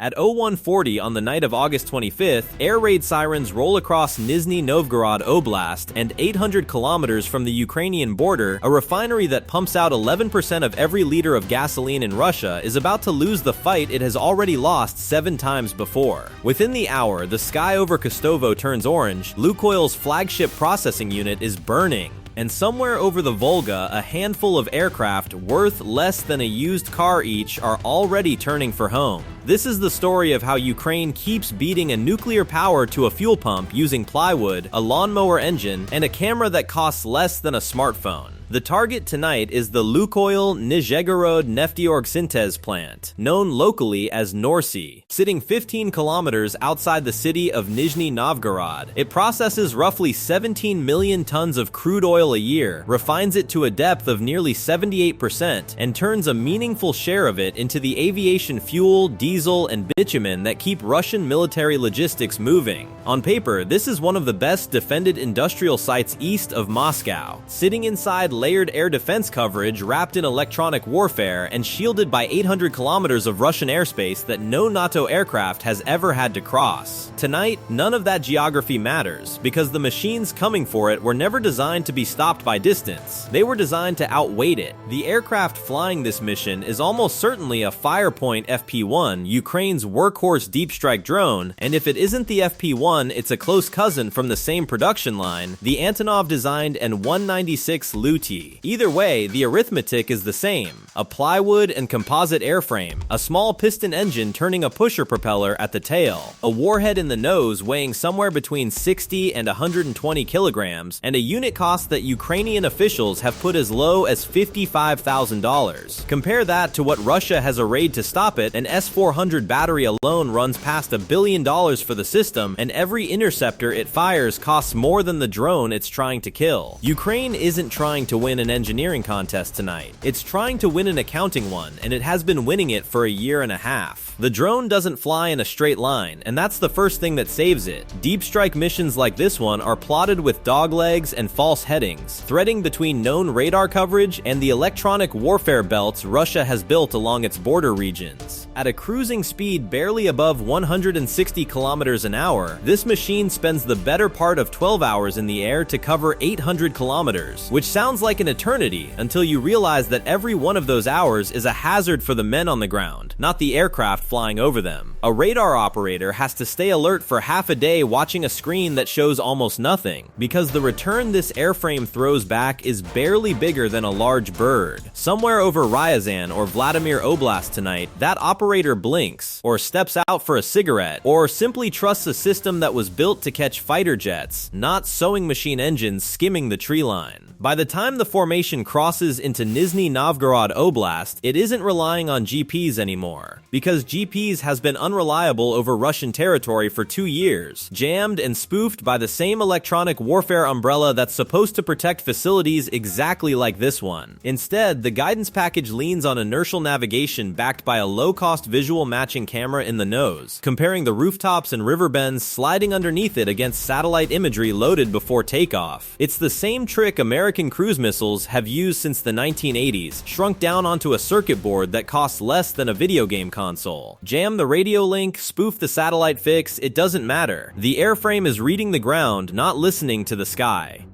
At 0140 on the night of August 25th, air raid sirens roll across Nizhny Novgorod Oblast, and 800 kilometers from the Ukrainian border, a refinery that pumps out 11% of every liter of gasoline in Russia is about to lose the fight it has already lost 7 times before. Within the hour, the sky over Kostovo turns orange, Lukoil's flagship processing unit is burning, and somewhere over the Volga, a handful of aircraft worth less than a used car each are already turning for home. This is the story of how Ukraine keeps beating a nuclear power to a fuel pump using plywood, a lawnmower engine, and a camera that costs less than a smartphone. The target tonight is the Lukoil Nizhny Novgorod plant, known locally as NORSI. Sitting 15 kilometers outside the city of Nizhny Novgorod, it processes roughly 17 million tons of crude oil a year, refines it to a depth of nearly 78%, and turns a meaningful share of it into the aviation fuel, diesel, and bitumen that keep Russian military logistics moving. On paper, this is one of the best defended industrial sites east of Moscow, sitting inside layered air defense coverage wrapped in electronic warfare and shielded by 800 kilometers of Russian airspace that no NATO aircraft has ever had to cross. Tonight, none of that geography matters, because the machines coming for it were never designed to be stopped by distance. They were designed to outweight it. The aircraft flying this mission is almost certainly a Firepoint FP-1, Ukraine's workhorse deep strike drone, and if it isn't the FP-1, it's a close cousin from the same production line, the Antonov-designed N-196 Lyutyi. Either way, the arithmetic is the same. A plywood and composite airframe, a small piston engine turning a pusher propeller at the tail, a warhead in the nose weighing somewhere between 60 and 120 kilograms, and a unit cost that Ukrainian officials have put as low as $55,000. Compare that to what Russia has arrayed to stop it. An S-400 battery alone runs past $1 billion for the system, and every interceptor it fires costs more than the drone it's trying to kill. Ukraine isn't trying to win an engineering contest tonight. It's trying to win an accounting one, and it has been winning it for a year and a half. The drone doesn't fly in a straight line, and that's the first thing that saves it. Deep strike missions like this one are plotted with doglegs and false headings, threading between known radar coverage and the electronic warfare belts Russia has built along its border regions. At a cruising speed barely above 160 kilometers an hour, this machine spends the better part of 12 hours in the air to cover 800 kilometers, which sounds like an eternity until you realize that every one of those hours is a hazard for the men on the ground, not the aircraft flying over them. A radar operator has to stay alert for half a day watching a screen that shows almost nothing, because the return this airframe throws back is barely bigger than a large bird. Somewhere over Ryazan or Vladimir Oblast tonight, that operator blinks, or steps out for a cigarette, or simply trusts a system that was built to catch fighter jets, not sewing machine engines skimming the tree line. By the time the formation crosses into Nizhny Novgorod Oblast, it isn't relying on GPS anymore, because GPS has been unreliable over Russian territory for 2 years, jammed and spoofed by the same electronic warfare umbrella that's supposed to protect facilities exactly like this one. Instead, the guidance package leans on inertial navigation backed by a low-cost visual matching camera in the nose, comparing the rooftops and river bends sliding underneath it against satellite imagery loaded before takeoff. It's the same trick American cruise missiles have used since the 1980s, shrunk down onto a circuit board that costs less than a video game console. Jam the radio link, spoof the satellite fix, it doesn't matter. The airframe is reading the ground, not listening to the sky.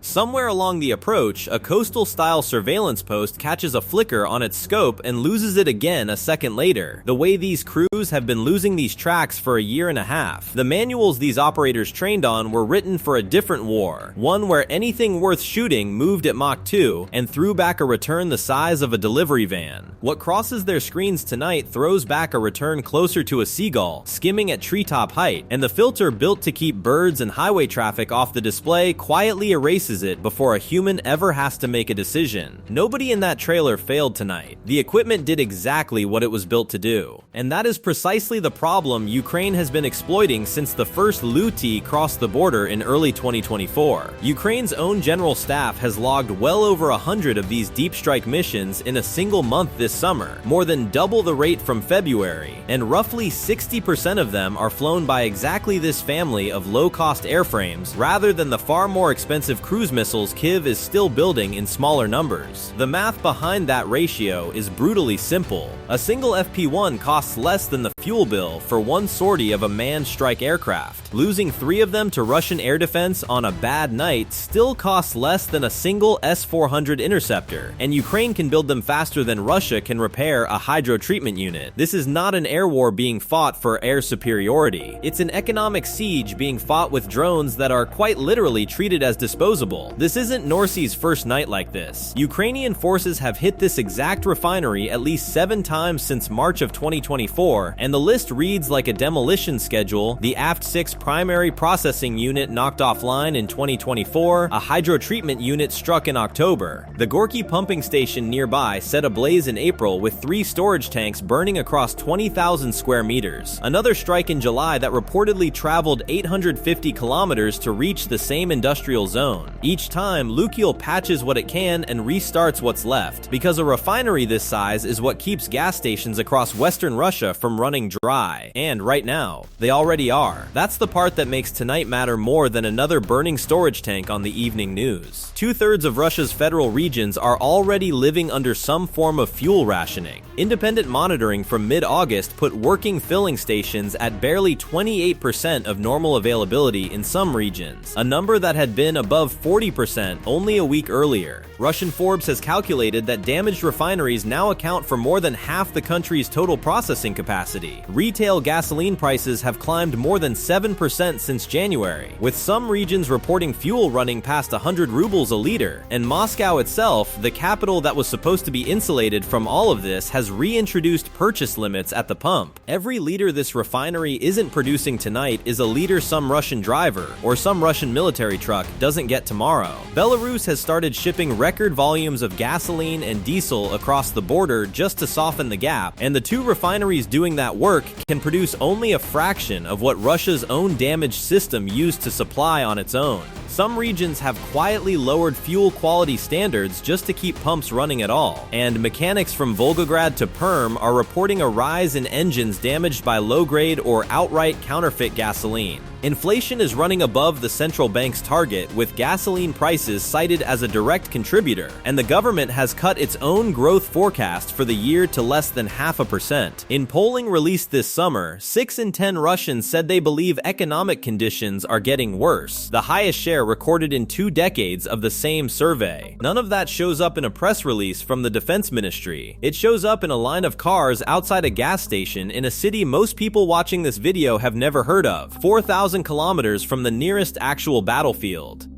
Somewhere along the approach, a coastal-style surveillance post catches a flicker on its scope and loses it again a second later, the way these crews have been losing these tracks for a year and a half. The manuals these operators trained on were written for a different war, one where anything worth shooting moved at Mach 2 and threw back a return the size of a delivery van. What crosses their screens tonight throws back a return closer to a seagull, skimming at treetop height, and the filter built to keep birds and highway traffic off the display quietly erases it before a human ever has to make a decision. Nobody in that trailer failed tonight. The equipment did exactly what it was built to do. And that is precisely the problem Ukraine has been exploiting since the first Lyutyi crossed the border in early 2024. Ukraine's own general staff has logged well over 100 of these deep strike missions in a single month this summer, more than double the rate from February, and roughly 60% of them are flown by exactly this family of low-cost airframes rather than the far more expensive cruise cruise missiles Kyiv is still building in smaller numbers. The math behind that ratio is brutally simple. A single FP-1 costs less than the fuel bill for one sortie of a manned strike aircraft. Losing 3 of them to Russian air defense on a bad night still costs less than a single S-400 interceptor, and Ukraine can build them faster than Russia can repair a hydro treatment unit. This is not an air war being fought for air superiority. It's an economic siege being fought with drones that are quite literally treated as disposable. This isn't NORSI's first night like this. Ukrainian forces have hit this exact refinery at least 7 times since March of 2024, and the list reads like a demolition schedule. The AFT-6 primary processing unit knocked offline in 2024, a hydro treatment unit struck in October. The Gorky pumping station nearby set ablaze in April with 3 storage tanks burning across 20,000 square meters. Another strike in July that reportedly traveled 850 kilometers to reach the same industrial zone. Each time, Lukoil patches what it can and restarts what's left, because a refinery this size is what keeps gas stations across western Russia from running dry. And right now, they already are. That's the part that makes tonight matter more than another burning storage tank on the evening news. 2/3 of Russia's federal regions are already living under some form of fuel rationing. Independent monitoring from mid-August put working filling stations at barely 28% of normal availability in some regions, a number that had been above 40% only a week earlier. Russian Forbes has calculated that damaged refineries now account for more than half the country's total processing capacity. Retail gasoline prices have climbed more than 7% since January, with some regions reporting fuel running past 100 rubles a liter, and Moscow itself, the capital that was supposed to be insulated from all of this, has reintroduced purchase limits at the pump. Every liter this refinery isn't producing tonight is a liter some Russian driver or some Russian military truck doesn't get tomorrow. Belarus has started shipping record volumes of gasoline and diesel across the border just to soften the gap, and the 2 refineries doing that work can produce only a fraction of what Russia's own damaged system used to supply on its own. Some regions have quietly lowered fuel quality standards just to keep pumps running at all, and mechanics from Volgograd to Perm are reporting a rise in engines damaged by low-grade or outright counterfeit gasoline. Inflation is running above the central bank's target, with gasoline prices cited as a direct contributor, and the government has cut its own growth forecast for the year to less than 0.5%. In polling released this summer, 6 in 10 Russians said they believe economic conditions are getting worse, the highest share recorded in 2 decades of the same survey. None of that shows up in a press release from the Defense Ministry. It shows up in a line of cars outside a gas station in a city most people watching this video have never heard of, 4,000 kilometers from the nearest actual battlefield.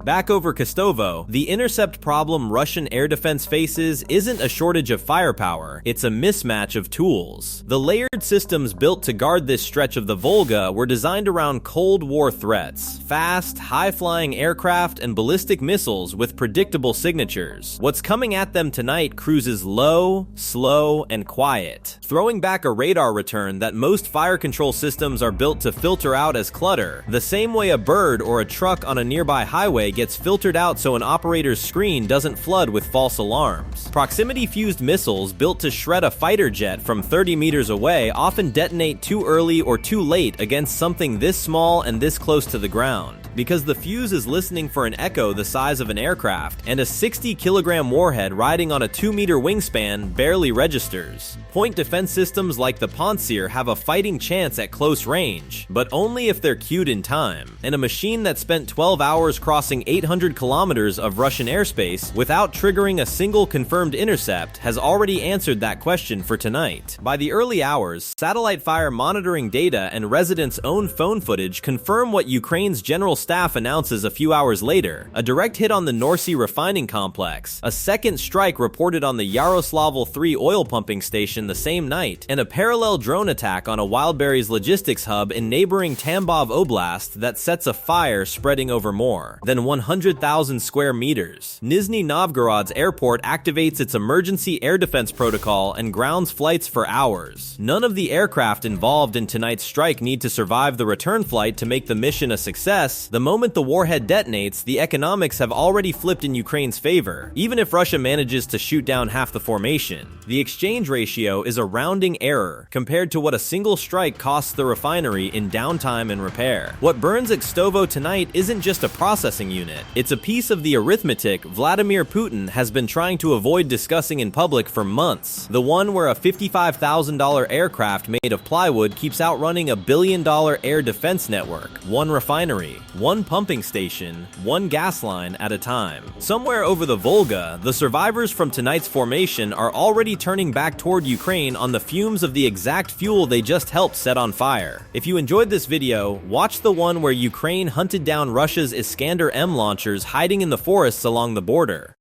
Back over Kostovo, the intercept problem Russian air defense faces isn't a shortage of firepower, it's a mismatch of tools. The layered systems built to guard this stretch of the Volga were designed around Cold War threats: fast, high-flying aircraft and ballistic missiles with predictable signatures. What's coming at them tonight cruises low, slow, and quiet, throwing back a radar return that most fire control systems are built to filter out as clutter, the same way a bird or a truck on a nearby highway gets filtered out so an operator's screen doesn't flood with false alarms. Proximity-fused missiles built to shred a fighter jet from 30 meters away often detonate too early or too late against something this small and this close to the ground, because the fuse is listening for an echo the size of an aircraft, and a 60-kilogram warhead riding on a 2-meter wingspan barely registers. Point defense systems like the Pantsir have a fighting chance at close range, but only if they're cued in time, and a machine that spent 12 hours crossing 800 kilometers of Russian airspace without triggering a single confirmed intercept has already answered that question for tonight. By the early hours, satellite fire monitoring data and residents' own phone footage confirm what Ukraine's general staff announces a few hours later: a direct hit on the NORSI refining complex, a second strike reported on the Yaroslavl 3 oil pumping station the same night, and a parallel drone attack on a Wildberries logistics hub in neighboring Tambov Oblast that sets a fire spreading over more than 100,000 square meters. Nizhny Novgorod's airport activates its emergency air defense protocol and grounds flights for hours. None of the aircraft involved in tonight's strike need to survive the return flight to make the mission a success. The moment the warhead detonates, the economics have already flipped in Ukraine's favor, even if Russia manages to shoot down half the formation. The exchange ratio is a rounding error compared to what a single strike costs the refinery in downtime and repair. What burns at Kostovo tonight isn't just a processing unit. It's a piece of the arithmetic Vladimir Putin has been trying to avoid discussing in public for months. The one where a $55,000 aircraft made of plywood keeps outrunning $1 billion air defense network, one refinery, one pumping station, one gas line at a time. Somewhere over the Volga, the survivors from tonight's formation are already turning back toward Ukraine on the fumes of the exact fuel they just helped set on fire. If you enjoyed this video, watch the one where Ukraine hunted down Russia's Iskander-M launchers hiding in the forests along the border.